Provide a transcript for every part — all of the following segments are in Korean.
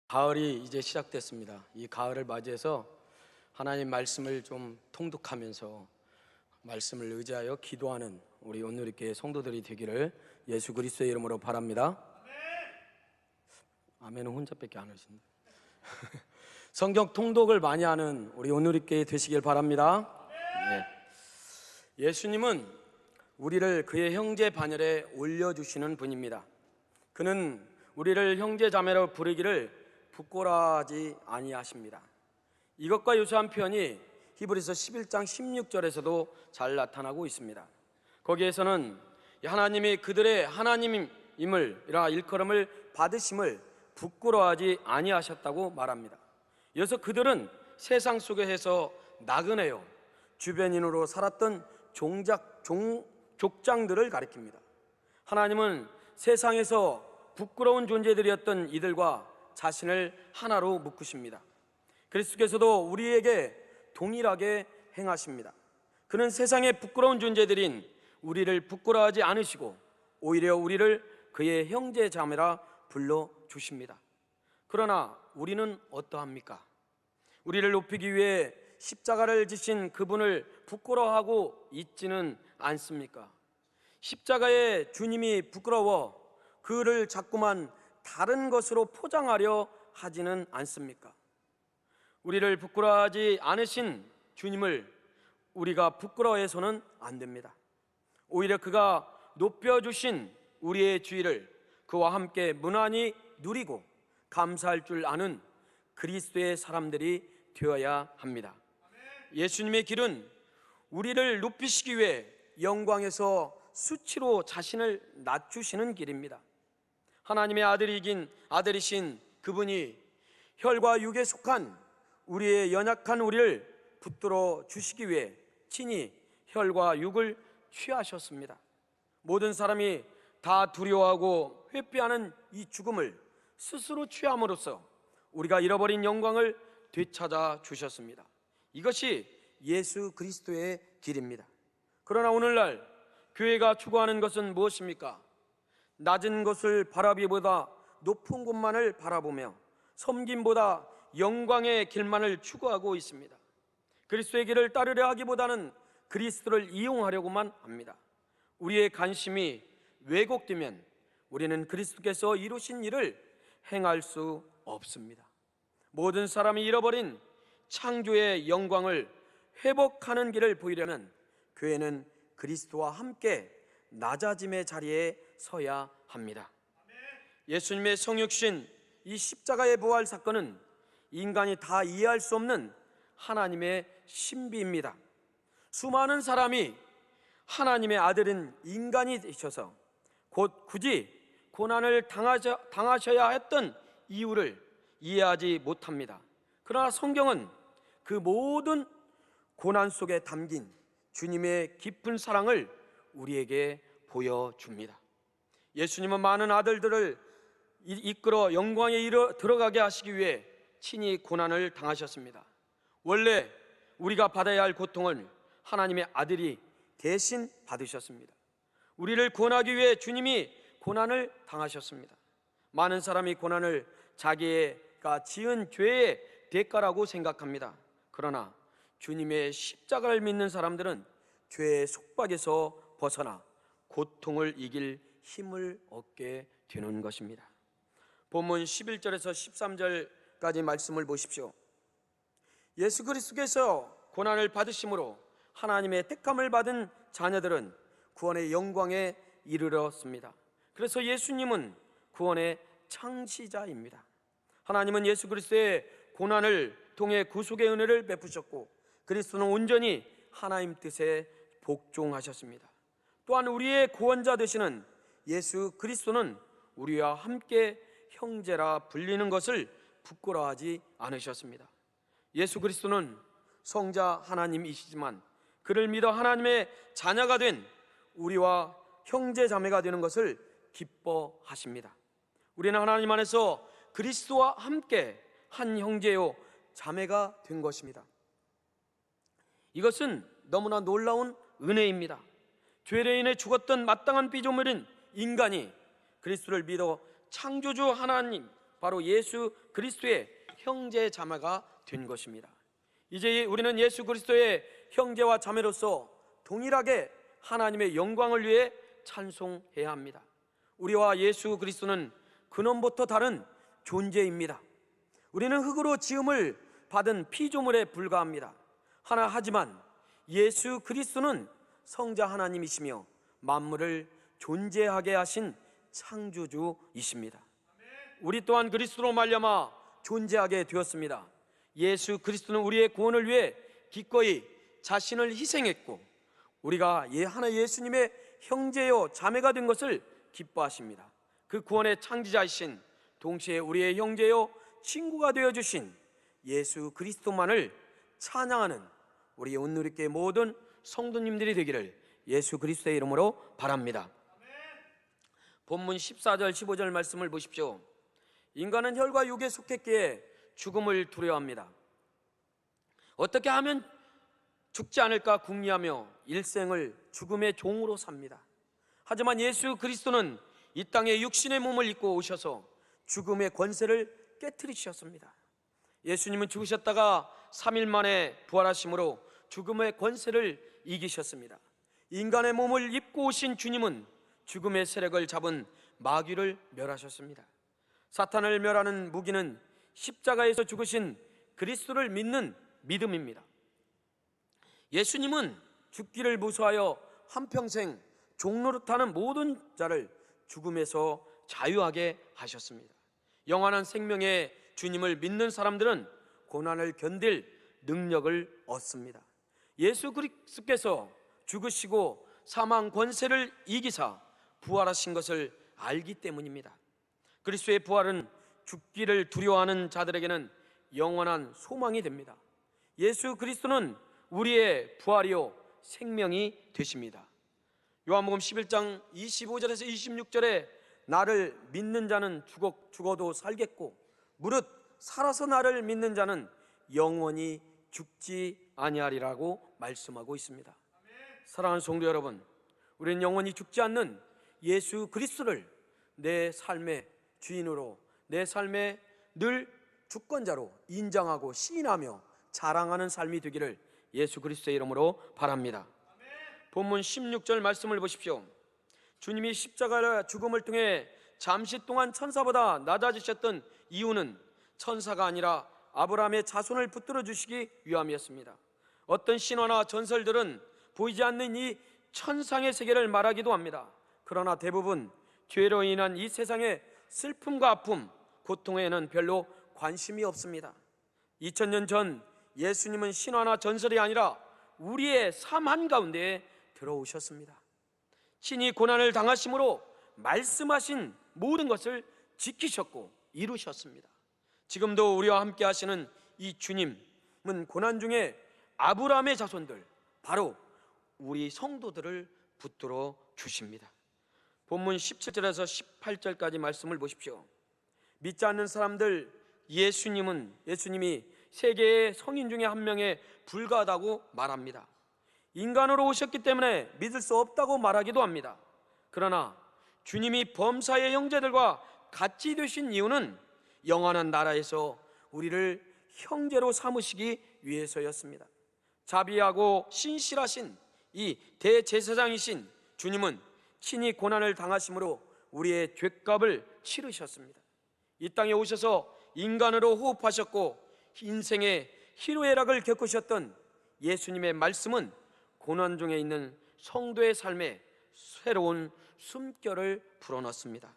가을이 이제 시작됐습니다. 이 가을을 맞이해서 하나님 말씀을 좀 통독하면서 말씀을 의지하여 기도하는 우리 온누리교회 성도들이 되기를 예수 그리스도의 이름으로 바랍니다. 아멘은 혼자밖에 안 하신다. 성경 통독을 많이 하는 우리 온누리교회 되시길 바랍니다. 네. 예수님은 우리를 그의 형제 반열에 올려주시는 분입니다. 그는 우리를 형제 자매로 부르기를 부끄러워하지 아니하십니다. 이것과 유사한 표현이 히브리서 11장 16절에서도 잘 나타나고 있습니다. 거기에서는 하나님이 그들의 하나님임을 일컬음을 받으심을 부끄러워하지 아니하셨다고 말합니다. 이어서 그들은 세상 속에서 나그네요 주변인으로 살았던 족장들을 가리킵니다. 하나님은 세상에서 부끄러운 존재들이었던 이들과 자신을 하나로 묶으십니다. 그리스도께서도 우리에게 동일하게 행하십니다. 그는 세상의 부끄러운 존재들인 우리를 부끄러워하지 않으시고 오히려 우리를 그의 형제 자매라 불러주십니다. 그러나 우리는 어떠합니까? 우리를 높이기 위해 십자가를 지신 그분을 부끄러워하고 있지는 않습니까? 십자가의 주님이 부끄러워 그를 자꾸만 다른 것으로 포장하려 하지는 않습니까? 우리를 부끄러워하지 않으신 주님을 우리가 부끄러워해서는 안 됩니다. 오히려 그가 높여주신 우리의 주의를 그와 함께 무난히 누리고 감사할 줄 아는 그리스도의 사람들이 되어야 합니다. 예수님의 길은 우리를 높이시기 위해 영광에서 수치로 자신을 낮추시는 길입니다. 하나님의 아들이신 그분이 혈과 육에 속한 우리의 연약한 우리를 붙들어 주시기 위해 친히 혈과 육을 취하셨습니다. 모든 사람이 다 두려워하고 회피하는 이 죽음을 스스로 취함으로써 우리가 잃어버린 영광을 되찾아 주셨습니다. 이것이 예수 그리스도의 길입니다. 그러나 오늘날 교회가 추구하는 것은 무엇입니까? 낮은 것을 바라기보다 높은 곳만을 바라보며 섬김보다 영광의 길만을 추구하고 있습니다. 그리스도의 길을 따르려 하기보다는 그리스도를 이용하려고만 합니다. 우리의 관심이 왜곡되면 우리는 그리스도께서 이루신 일을 행할 수 없습니다. 모든 사람이 잃어버린 창조의 영광을 회복하는 길을 보이려면 교회는 그리스도와 함께 낮아짐의 자리에 서야 합니다. 예수님의 성육신, 이 십자가의 부활 사건은 인간이 다 이해할 수 없는 하나님의 신비입니다. 수많은 사람이 하나님의 아들인 인간이 되셔서 곧 굳이 고난을 당하셔야 했던 이유를 이해하지 못합니다. 그러나 성경은 그 모든 고난 속에 담긴 주님의 깊은 사랑을 우리에게 보여줍니다. 예수님은 많은 아들들을 이끌어 영광에 들어가게 하시기 위해 친히 고난을 당하셨습니다. 원래 우리가 받아야 할 고통을 하나님의 아들이 대신 받으셨습니다. 우리를 구원하기 위해 주님이 고난을 당하셨습니다. 많은 사람이 고난을 자기가 지은 죄의 대가라고 생각합니다. 그러나 주님의 십자가를 믿는 사람들은 죄의 속박에서 벗어나 고통을 이길 힘을 얻게 되는 것입니다. 본문 11절에서 13절까지 말씀을 보십시오. 예수 그리스도께서 고난을 받으심으로 하나님의 택함을 받은 자녀들은 구원의 영광에 이르렀습니다. 그래서 예수님은 구원의 창시자입니다. 하나님은 예수 그리스도의 고난을 통해 구속의 은혜를 베푸셨고 그리스도는 온전히 하나님 뜻에 복종하셨습니다. 또한 우리의 구원자 되시는 예수 그리스도는 우리와 함께 형제라 불리는 것을 부끄러워하지 않으셨습니다. 예수 그리스도는 성자 하나님이시지만 그를 믿어 하나님의 자녀가 된 우리와 형제 자매가 되는 것을 기뻐하십니다. 우리는 하나님 안에서 그리스도와 함께 한 형제요 자매가 된 것입니다. 이것은 너무나 놀라운 은혜입니다. 죄로 인해 죽었던 마땅한 피조물인 인간이 그리스도를 믿어 창조주 하나님 바로 예수 그리스도의 형제 자매가 된 것입니다. 이제 우리는 예수 그리스도의 형제와 자매로서 동일하게 하나님의 영광을 위해 찬송해야 합니다. 우리와 예수 그리스도는 근원부터 다른 존재입니다. 우리는 흙으로 지음을 받은 피조물에 불과합니다. 하지만 예수 그리스도는 성자 하나님이시며 만물을 존재하게 하신 창조주이십니다. 우리 또한 그리스도로 말미암아 존재하게 되었습니다. 예수 그리스도는 우리의 구원을 위해 기꺼이 자신을 희생했고 우리가 예수님의 형제요 자매가 된 것을 기뻐하십니다. 그 구원의 창조자이신 동시에 우리의 형제요 친구가 되어주신 예수 그리스도만을 찬양하는 우리 온누리교회 모든 성도님들이 되기를 예수 그리스도의 이름으로 바랍니다. 본문 14절 15절 말씀을 보십시오. 인간은 혈과 육에 속했기에 죽음을 두려워합니다. 어떻게 하면 죽지 않을까 궁리하며 일생을 죽음의 종으로 삽니다. 하지만 예수 그리스도는 이 땅에 육신의 몸을 입고 오셔서 죽음의 권세를 깨트리셨습니다. 예수님은 죽으셨다가 3일 만에 부활하심으로 죽음의 권세를 이기셨습니다. 인간의 몸을 입고 오신 주님은 죽음의 세력을 잡은 마귀를 멸하셨습니다. 사탄을 멸하는 무기는 십자가에서 죽으신 그리스도를 믿는 믿음입니다. 예수님은 죽기를 무서워하여 한평생 종노릇하는 모든 자를 죽음에서 자유하게 하셨습니다. 영원한 생명의 주님을 믿는 사람들은 고난을 견딜 능력을 얻습니다. 예수 그리스도께서 죽으시고 사망 권세를 이기사 부활하신 것을 알기 때문입니다. 그리스도의 부활은 죽기를 두려워하는 자들에게는 영원한 소망이 됩니다. 예수 그리스도는 우리의 부활이요 생명이 되십니다. 요한복음 11장 25절에서 26절에 나를 믿는 자는 죽어도 살겠고 무릇 살아서 나를 믿는 자는 영원히 죽지 아니하리라고 말씀하고 있습니다. 사랑하는 성도 여러분, 우리는 영원히 죽지 않는 예수 그리스도를 내 삶의 주인으로, 내 삶의 늘 주권자로 인정하고 시인하며 자랑하는 삶이 되기를 예수 그리스도의 이름으로 바랍니다. 본문 16절 말씀을 보십시오. 주님이 십자가 죽음을 통해 잠시 동안 천사보다 낮아지셨던 이유는 천사가 아니라 아브라함의 자손을 붙들어 주시기 위함이었습니다. 어떤 신화나 전설들은 보이지 않는 이 천상의 세계를 말하기도 합니다. 그러나 대부분 죄로 인한 이 세상의 슬픔과 아픔, 고통에는 별로 관심이 없습니다. 2000년 전 예수님은 신화나 전설이 아니라 우리의 삶 한가운데에 들어오셨습니다. 친히 고난을 당하심으로 말씀하신 모든 것을 지키셨고 이루셨습니다. 지금도 우리와 함께 하시는 이 주님은 고난 중에 아브라함의 자손들, 바로 우리 성도들을 붙들어 주십니다. 본문 17절에서 18절까지 말씀을 보십시오. 믿지 않는 사람들, 예수님이 세계의 성인 중에 한 명에 불과하다고 말합니다. 인간으로 오셨기 때문에 믿을 수 없다고 말하기도 합니다. 그러나 주님이 범사의 형제들과 같이 되신 이유는 영원한 나라에서 우리를 형제로 삼으시기 위해서였습니다. 자비하고 신실하신 이 대제사장이신 주님은 친히 고난을 당하심으로 우리의 죄값을 치르셨습니다. 이 땅에 오셔서 인간으로 호흡하셨고 인생의 희로애락을 겪으셨던 예수님의 말씀은 고난 중에 있는 성도의 삶에 새로운 숨결을 불어넣습니다.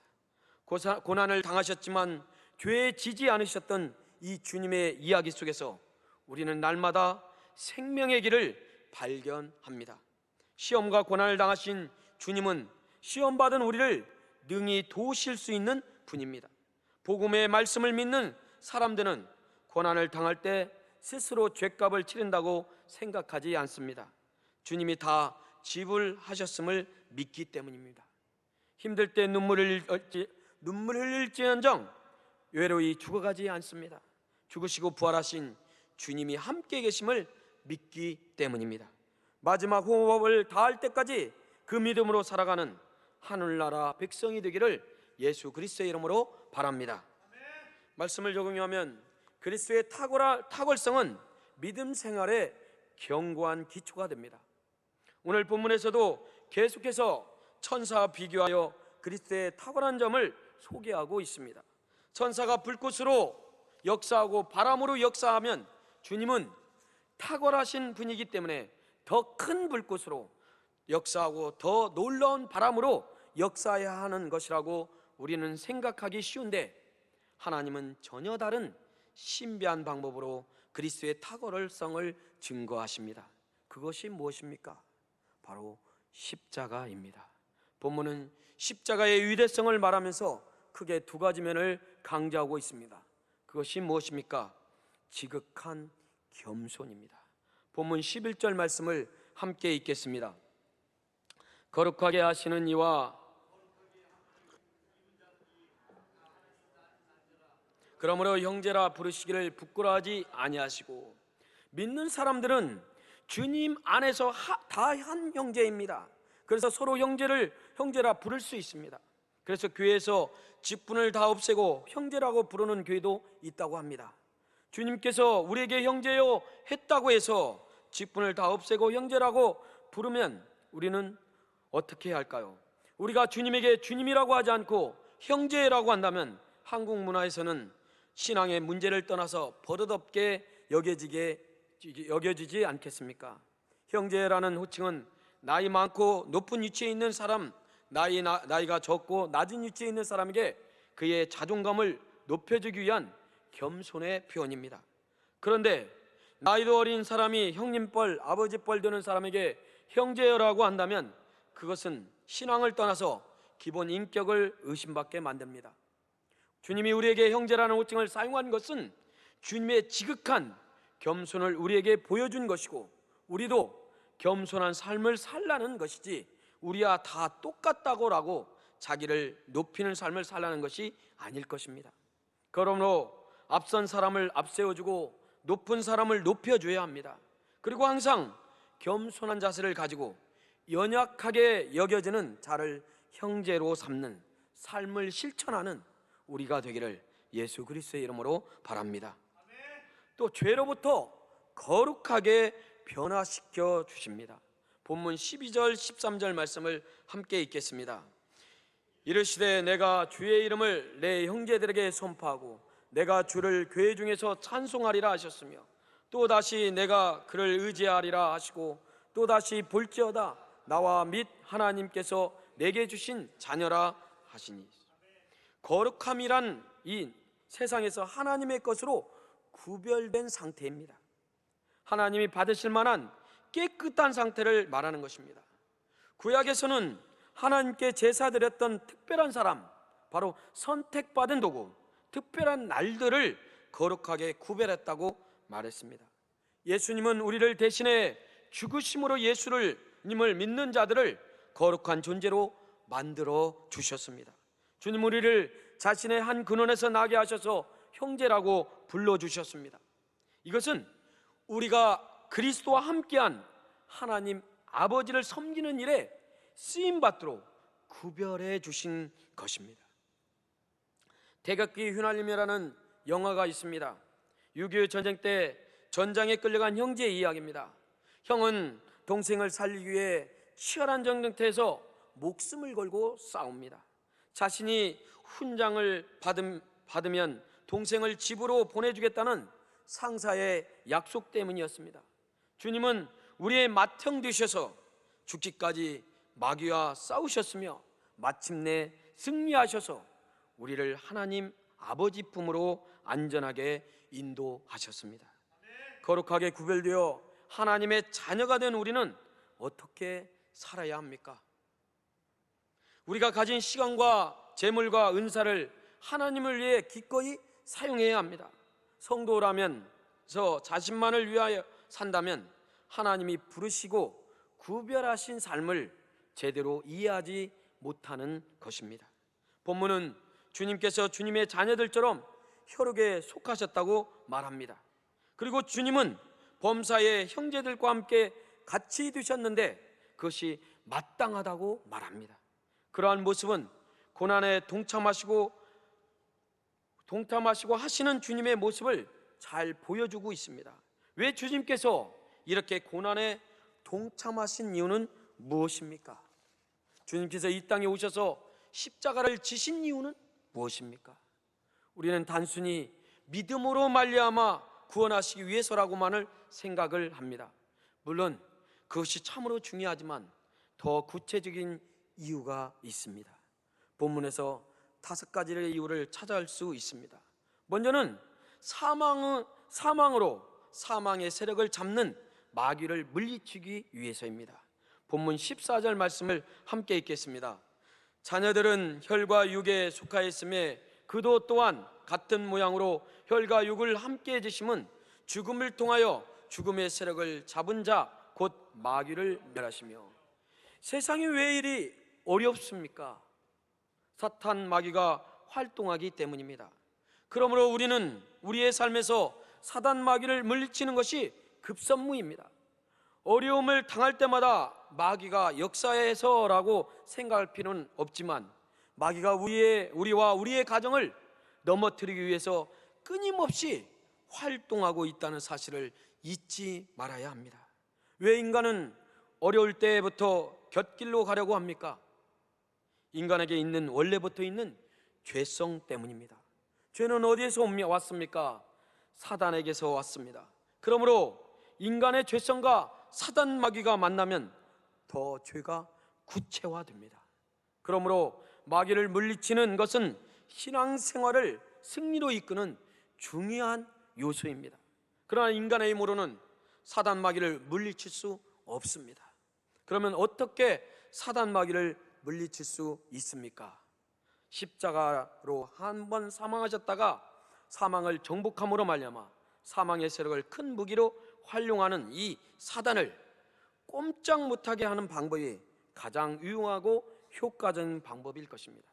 고난을 당하셨지만 죄에 지지 않으셨던 이 주님의 이야기 속에서 우리는 날마다 생명의 길을 발견합니다. 시험과 고난을 당하신 주님은 시험받은 우리를 능히 도우실 수 있는 분입니다. 복음의 말씀을 믿는 사람들은 고난을 당할 때 스스로 죄값을 치른다고 생각하지 않습니다. 주님이 다 지불하셨음을 믿기 때문입니다. 힘들 때 눈물 흘릴지언정 외로이 죽어가지 않습니다. 죽으시고 부활하신 주님이 함께 계심을 믿기 때문입니다. 마지막 호흡을 다할 때까지 그 믿음으로 살아가는 하늘나라 백성이 되기를 예수 그리스도의 이름으로 바랍니다. 말씀을 적용하면 그리스도의 탁월성은 믿음 생활의 견고한 기초가 됩니다. 오늘 본문에서도 계속해서 천사와 비교하여 그리스도의 탁월한 점을 소개하고 있습니다. 천사가 불꽃으로 역사하고 바람으로 역사하면 주님은 탁월하신 분이기 때문에 더 큰 불꽃으로 역사하고 더 놀라운 바람으로 역사해야 하는 것이라고 우리는 생각하기 쉬운데, 하나님은 전혀 다른 신비한 방법으로 그리스도의 탁월성을 증거하십니다. 그것이 무엇입니까? 바로 십자가입니다. 본문은 십자가의 위대성을 말하면서 크게 두 가지 면을 강조하고 있습니다. 그것이 무엇입니까? 지극한 겸손입니다. 본문 11절 말씀을 함께 읽겠습니다. 거룩하게 하시는 이와 그러므로 형제라 부르시기를 부끄러워하지 아니하시고, 믿는 사람들은 주님 안에서 다 한 형제입니다. 그래서 서로 형제라 부를 수 있습니다. 그래서 교회에서 직분을 다 없애고 형제라고 부르는 교회도 있다고 합니다. 주님께서 우리에게 형제요 했다고 해서 직분을 다 없애고 형제라고 부르면 우리는 어떻게 해야 할까요? 우리가 주님에게 주님이라고 하지 않고 형제라고 한다면 한국 문화에서는 신앙의 문제를 떠나서 버릇없게 여겨지지 않겠습니까? 형제라는 호칭은 나이 많고 높은 위치에 있는 사람, 나이가 적고 낮은 위치에 있는 사람에게 그의 자존감을 높여주기 위한 겸손의 표현입니다. 그런데 나이도 어린 사람이 형님뻘, 아버지뻘 되는 사람에게 형제라고 한다면 그것은 신앙을 떠나서 기본 인격을 의심받게 만듭니다. 주님이 우리에게 형제라는 호칭을 사용한 것은 주님의 지극한 겸손을 우리에게 보여준 것이고, 우리도 겸손한 삶을 살라는 것이지 우리와 다 똑같다고라고 자기를 높이는 삶을 살라는 것이 아닐 것입니다. 그러므로 앞선 사람을 앞세워주고 높은 사람을 높여줘야 합니다. 그리고 항상 겸손한 자세를 가지고 연약하게 여겨지는 자를 형제로 삼는 삶을 실천하는 우리가 되기를 예수 그리스도의 이름으로 바랍니다. 또 죄로부터 거룩하게 변화시켜 주십니다. 본문 12절 13절 말씀을 함께 읽겠습니다. 이르시되 내가 주의 이름을 내 형제들에게 선포하고 내가 주를 교회 중에서 찬송하리라 하셨으며, 또 다시 내가 그를 의지하리라 하시고, 또 다시 볼지어다 나와 및 하나님께서 내게 주신 자녀라 하시니. 거룩함이란 이 세상에서 하나님의 것으로 구별된 상태입니다. 하나님이 받으실 만한 깨끗한 상태를 말하는 것입니다. 구약에서는 하나님께 제사 드렸던 특별한 사람, 바로 선택받은 도구, 특별한 날들을 거룩하게 구별했다고 말했습니다. 예수님은 우리를 대신해 죽으심으로 예수님을 믿는 자들을 거룩한 존재로 만들어 주셨습니다. 주님 우리를 자신의 한 근원에서 나게 하셔서 형제라고 불러주셨습니다. 이것은 우리가 그리스도와 함께한 하나님 아버지를 섬기는 일에 쓰임받도록 구별해 주신 것입니다. 태극기 휘날리며라는 영화가 있습니다. 6.25 전쟁 때 전장에 끌려간 형제의 이야기입니다. 형은 동생을 살리기 위해 치열한 전쟁터에서 목숨을 걸고 싸웁니다. 자신이 훈장을 받으면 동생을 집으로 보내주겠다는 상사의 약속 때문이었습니다. 주님은 우리의 맏형 되셔서 죽기까지 마귀와 싸우셨으며 마침내 승리하셔서 우리를 하나님 아버지 품으로 안전하게 인도하셨습니다. 거룩하게 구별되어 하나님의 자녀가 된 우리는 어떻게 살아야 합니까? 우리가 가진 시간과 재물과 은사를 하나님을 위해 기꺼이 사용해야 합니다. 성도라면서 자신만을 위하여 산다면 하나님이 부르시고 구별하신 삶을 제대로 이해하지 못하는 것입니다. 본문은 주님께서 주님의 자녀들처럼 혈육에 속하셨다고 말합니다. 그리고 주님은 범사의 형제들과 함께 같이 드셨는데 그것이 마땅하다고 말합니다. 그러한 모습은 고난에 동참하시고 동참하시고 하시는 주님의 모습을 잘 보여주고 있습니다. 왜 주님께서 이렇게 고난에 동참하신 이유는 무엇입니까? 주님께서 이 땅에 오셔서 십자가를 지신 이유는 무엇입니까? 우리는 단순히 믿음으로 말미암아 구원하시기 위해서라고만을 생각을 합니다. 물론 그것이 참으로 중요하지만 더 구체적인 이유가 있습니다. 본문에서 5가지의 이유를 찾아올 수 있습니다. 먼저는 사망으로 사망의 세력을 잡는 마귀를 물리치기 위해서입니다. 본문 14절 말씀을 함께 읽겠습니다. 자녀들은 혈과 육에 속하였음에 그도 또한 같은 모양으로 혈과 육을 함께 지심은 죽음을 통하여 죽음의 세력을 잡은 자 곧 마귀를 멸하시며. 세상이 왜 이리 어렵습니까? 사탄 마귀가 활동하기 때문입니다. 그러므로 우리는 우리의 삶에서 사단 마귀를 물리치는 것이 급선무입니다. 어려움을 당할 때마다 마귀가 역사해서라고 생각할 필요는 없지만 마귀가 우리와 우리의 가정을 넘어뜨리기 위해서 끊임없이 활동하고 있다는 사실을 잊지 말아야 합니다. 왜 인간은 어려울 때부터 곁길로 가려고 합니까? 인간에게 있는 원래부터 있는 죄성 때문입니다. 죄는 어디에서 왔습니까? 사단에게서 왔습니다. 그러므로 인간의 죄성과 사단 마귀가 만나면 더 죄가 구체화됩니다. 그러므로 마귀를 물리치는 것은 신앙생활을 승리로 이끄는 중요한 요소입니다. 그러나 인간의 힘으로는 사단 마귀를 물리칠 수 없습니다. 그러면 어떻게 사단 마귀를 물리칠 수 있습니까? 십자가로 한 번 사망하셨다가 사망을 정복함으로 말미암아 사망의 세력을 큰 무기로 활용하는 이 사단을 꼼짝 못하게 하는 방법이 가장 유용하고 효과적인 방법일 것입니다.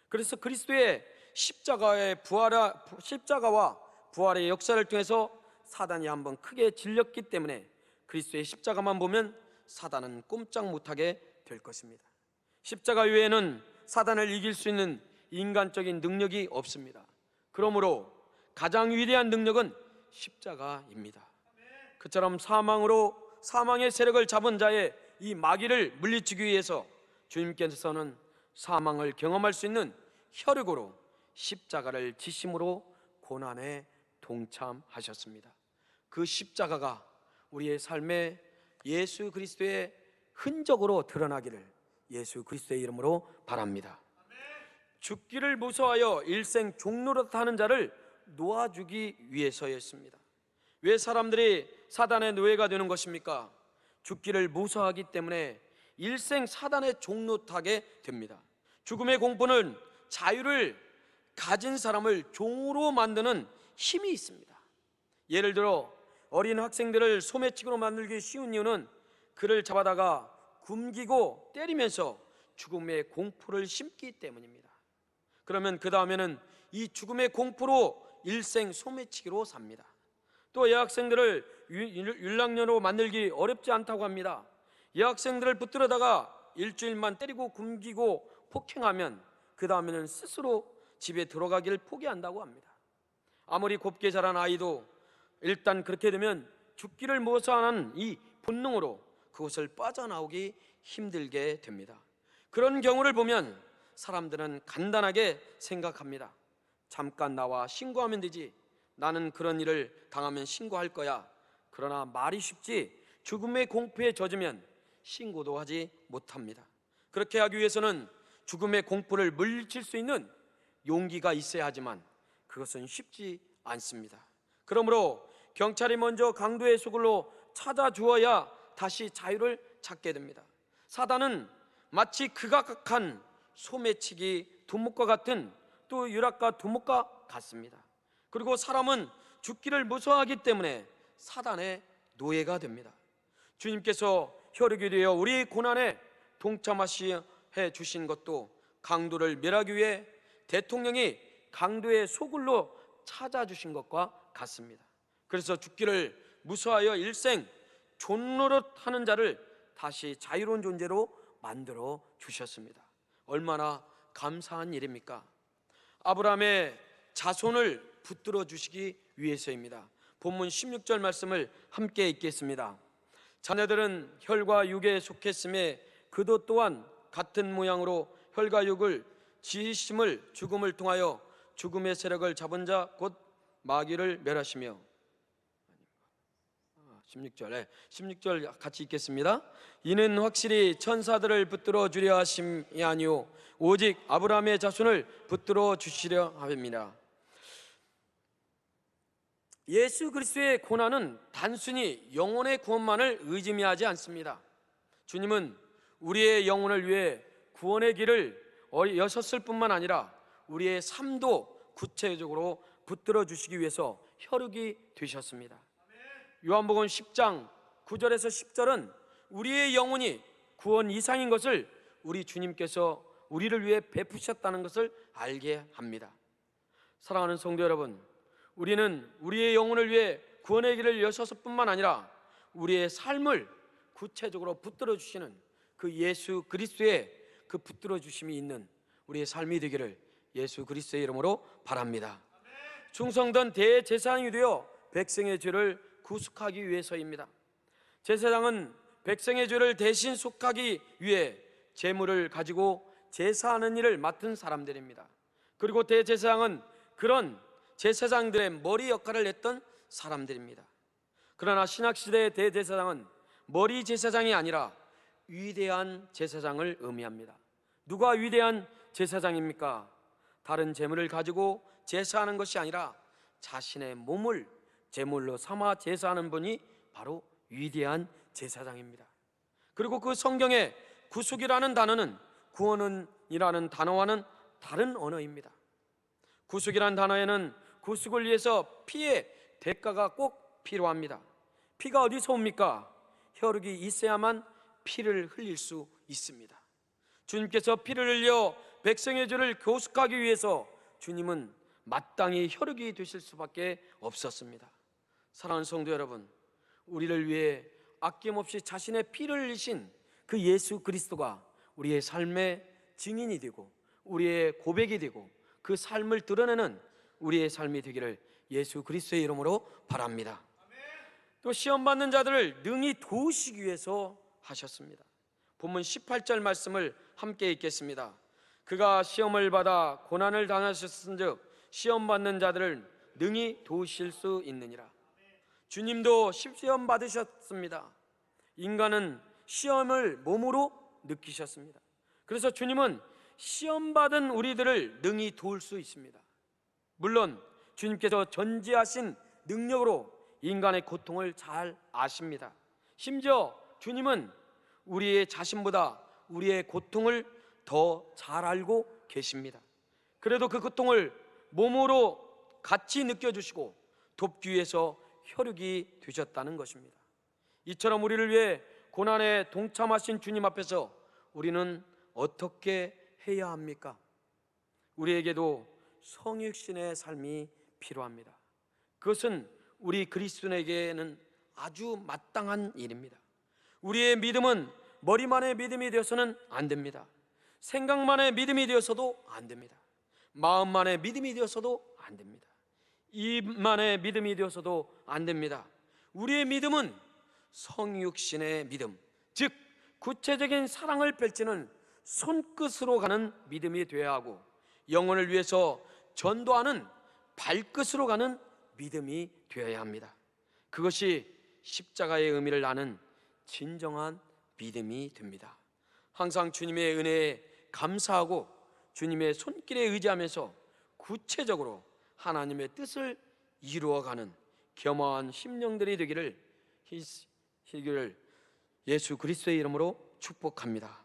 그래서 그리스도의 십자가와 부활의 역사를 통해서 사단이 한번 크게 질렸기 때문에 그리스도의 십자가만 보면 사단은 꼼짝 못하게 될 것입니다. 십자가 외에는 사단을 이길 수 있는 인간적인 능력이 없습니다. 그러므로 가장 위대한 능력은 십자가입니다. 그처럼 사망의 세력을 잡은 자의 이 마귀를 물리치기 위해서 주님께서는 사망을 경험할 수 있는 혈육으로 십자가를 지심으로 고난에 동참하셨습니다. 그 십자가가 우리의 삶에 예수 그리스도의 흔적으로 드러나기를 예수 그리스도의 이름으로 바랍니다. 죽기를 무서워하여 일생 종노릇 하는 자를 놓아주기 위해서였습니다. 왜 사람들이 사단의 노예가 되는 것입니까? 죽기를 무서워하기 때문에 일생 사단의 종노릇하게 됩니다. 죽음의 공포는 자유를 가진 사람을 종으로 만드는 힘이 있습니다. 예를 들어 어린 학생들을 소매치기로 만들기 쉬운 이유는 그를 잡아다가 굶기고 때리면서 죽음의 공포를 심기 때문입니다. 그러면 그 다음에는 이 죽음의 공포로 일생 소매치기로 삽니다. 또 여학생들을 율락녀로 만들기 어렵지 않다고 합니다. 여학생들을 붙들어다가 일주일만 때리고 굶기고 폭행하면 그 다음에는 스스로 집에 들어가기를 포기한다고 합니다. 아무리 곱게 자란 아이도 일단 그렇게 되면 죽기를 무서워하는 이 본능으로 그것을 빠져나오기 힘들게 됩니다. 그런 경우를 보면 사람들은 간단하게 생각합니다. 잠깐 나와 신고하면 되지. 나는 그런 일을 당하면 신고할 거야. 그러나 말이 쉽지 죽음의 공포에 젖으면 신고도 하지 못합니다. 그렇게 하기 위해서는 죽음의 공포를 물리칠 수 있는 용기가 있어야 하지만 그것은 쉽지 않습니다. 그러므로 경찰이 먼저 강도의 소굴로 찾아주어야 다시 자유를 찾게 됩니다. 사단은 마치 극악한 소매치기 두목과 같은 또 유락과 두목과 같습니다. 그리고 사람은 죽기를 무서워하기 때문에 사단의 노예가 됩니다. 주님께서 혈육이 되어 우리 고난에 동참하시해 주신 것도 강도를 멸하기 위해 대통령이 강도의 소굴로 찾아주신 것과 같습니다. 그래서 죽기를 무서워하여 일생 존노릇하는 자를 다시 자유로운 존재로 만들어 주셨습니다. 얼마나 감사한 일입니까? 아브라함의 자손을 붙들어 주시기 위해서입니다. 본문 16절 말씀을 함께 읽겠습니다. 자녀들은 혈과 육에 속했음에 그도 또한 같은 모양으로 혈과 육을 지으심을 죽음을 통하여 죽음의 세력을 잡은 자 곧 마귀를 멸하시며 16절 같이 읽겠습니다. 이는 확실히 천사들을 붙들어 주려 하심이 아니오 오직 아브라함의 자손을 붙들어 주시려 함이라. 예수 그리스도의 고난은 단순히 영혼의 구원만을 의미하지 않습니다. 주님은 우리의 영혼을 위해 구원의 길을 여셨을 뿐만 아니라 우리의 삶도 구체적으로 붙들어 주시기 위해서 혈육이 되셨습니다. 요한복음 10장 9절에서 10절은 우리의 영혼이 구원 이상인 것을 우리 주님께서 우리를 위해 베푸셨다는 것을 알게 합니다. 사랑하는 성도 여러분, 우리는 우리의 영혼을 위해 구원의 길을 여셨을 뿐만 아니라 우리의 삶을 구체적으로 붙들어 주시는 그 예수 그리스도의 그 붙들어 주심이 있는 우리의 삶이 되기를 예수 그리스도의 이름으로 바랍니다. 충성된 대제사장이 되어 백성의 죄를 구속하기 위해서입니다. 제사장은 백성의 죄를 대신 속하기 위해 제물을 가지고 제사하는 일을 맡은 사람들입니다. 그리고 대제사장은 그런 제사장들의 머리 역할을 했던 사람들입니다. 그러나 신약시대의 대제사장은 머리 제사장이 아니라 위대한 제사장을 의미합니다. 누가 위대한 제사장입니까? 다른 제물을 가지고 제사하는 것이 아니라 자신의 몸을 제물로 삼아 제사하는 분이 바로 위대한 제사장입니다. 그리고 그 성경에 구속이라는 단어는 구원이라는 단어와는 다른 언어입니다. 구속이라는 단어에는 구속을 위해서 피의 대가가 꼭 필요합니다. 피가 어디서 옵니까? 혈육이 있어야만 피를 흘릴 수 있습니다. 주님께서 피를 흘려 백성의 죄를 구속하기 위해서 주님은 마땅히 혈육이 되실 수밖에 없었습니다. 사랑하는 성도 여러분, 우리를 위해 아낌없이 자신의 피를 흘리신 그 예수 그리스도가 우리의 삶의 증인이 되고 우리의 고백이 되고 그 삶을 드러내는 우리의 삶이 되기를 예수 그리스도의 이름으로 바랍니다. 또 시험받는 자들을 능히 도우시기 위해서 하셨습니다. 본문 18절 말씀을 함께 읽겠습니다. 그가 시험을 받아 고난을 당하셨은즉 시험받는 자들을 능히 도우실 수 있느니라. 주님도 시험 받으셨습니다. 인간은 시험을 몸으로 느끼셨습니다. 그래서 주님은 시험받은 우리들을 능히 도울 수 있습니다. 물론 주님께서 전지하신 능력으로 인간의 고통을 잘 아십니다. 심지어 주님은 우리의 자신보다 우리의 고통을 더 잘 알고 계십니다. 그래도 그 고통을 몸으로 같이 느껴주시고 돕기 위해서 혈육이 되셨다는 것입니다. 이처럼 우리를 위해 고난에 동참하신 주님 앞에서 우리는 어떻게 해야 합니까? 우리에게도 성육신의 삶이 필요합니다. 그것은 우리 그리스도인에게는 아주 마땅한 일입니다. 우리의 믿음은 머리만의 믿음이 되어서는 안 됩니다. 생각만의 믿음이 되어서도 안 됩니다. 마음만의 믿음이 되어서도 안 됩니다. 입만의 믿음이 되어서도 안 됩니다. 우리의 믿음은 성육신의 믿음, 즉 구체적인 사랑을 펼치는 손끝으로 가는 믿음이 되어야 하고 영혼을 위해서 전도하는 발끝으로 가는 믿음이 되어야 합니다. 그것이 십자가의 의미를 아는 진정한 믿음이 됩니다. 항상 주님의 은혜에 감사하고 주님의 손길에 의지하면서 구체적으로 하나님의 뜻을 이루어가는 겸허한 심령들이 되기를 예수 그리스도의 이름으로 축복합니다.